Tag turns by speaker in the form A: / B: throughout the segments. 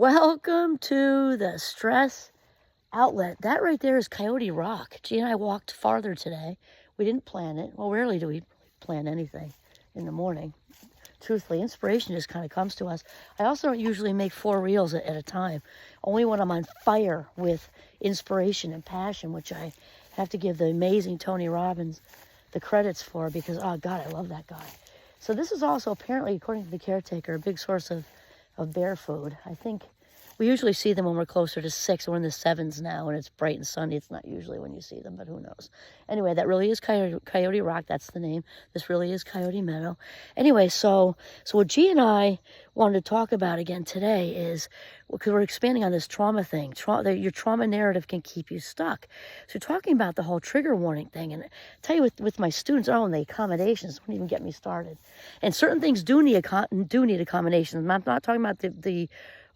A: Welcome to the stress outlet. That right there is Coyote Rock. G and I walked farther today. We didn't plan it. Well, rarely do we plan anything in the morning. Truthfully, inspiration just kind of comes to us. I also don't usually make 4 reels at a time. Only when I'm on fire with inspiration and passion, which I have to give the amazing Tony Robbins the credits for because, oh God, I love that guy. So this is also apparently, according to the caretaker, a big source of bear food. I think we usually see them when we're closer to 6. We're in the 7s now, and it's bright and sunny. It's not usually when you see them, but who knows? Anyway, that really is Coyote Rock. That's the name. This really is Coyote Meadow. Anyway, so what G and I wanted to talk about again today is, because we're expanding on this trauma thing. Your trauma narrative can keep you stuck. So talking about the whole trigger warning thing, and I tell you with my students, and the accommodations, don't even get me started. And certain things do need accommodations. I'm not talking about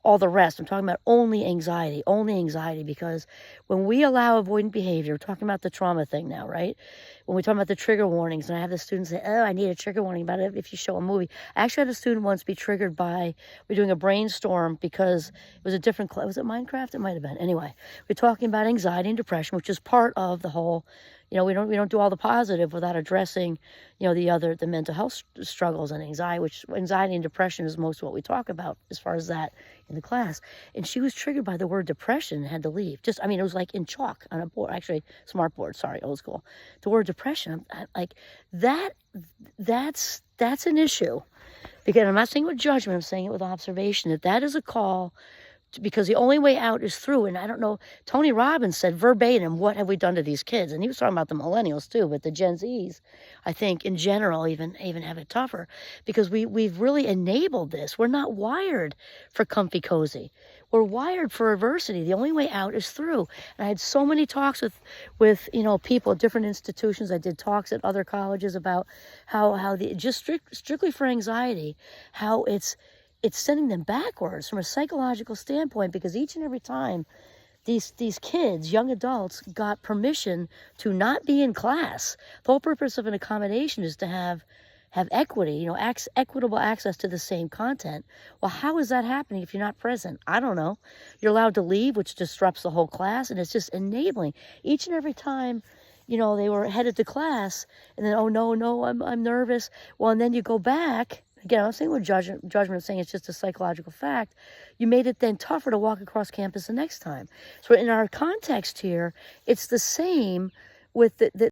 A: all the rest. I'm talking about only anxiety, because when we allow avoidant behavior, we're talking about the trauma thing now, right? When we talk about the trigger warnings, and I have the students say, oh, I need a trigger warning about it if you show a movie. I actually had a student once be triggered by, we're doing a brainstorm because it was a different class. Was it Minecraft? It might have been. Anyway, we're talking about anxiety and depression, which is part of the whole, we don't do all the positive without addressing, the mental health struggles and anxiety, which anxiety and depression is most of what we talk about as far as that in the class. And she was triggered by the word depression and had to leave. It was like in chalk on a board, actually smart board, sorry, old school. The word depression, that's an issue. Because I'm not saying it with judgment, I'm saying it with observation, that is a call because the only way out is through. And I don't know, Tony Robbins said verbatim, what have we done to these kids? And he was talking about the millennials too, but the Gen Zs, I think in general, even have it tougher because we've really enabled this. We're not wired for comfy cozy. We're wired for adversity. The only way out is through. And I had so many talks with people at different institutions. I did talks at other colleges about how strictly for anxiety, how it's sending them backwards from a psychological standpoint, because each and every time these kids, young adults, got permission to not be in class, the whole purpose of an accommodation is to have equity, equitable access to the same content. Well, how is that happening if you're not present? I don't know. You're allowed to leave, which disrupts the whole class, and it's just enabling. Each and every time, they were headed to class, and then, oh, no, I'm nervous. Well, and then you go back. Again, I'm not saying with judgment, I'm saying it's just a psychological fact. You made it then tougher to walk across campus the next time. So in our context here, it's the same with the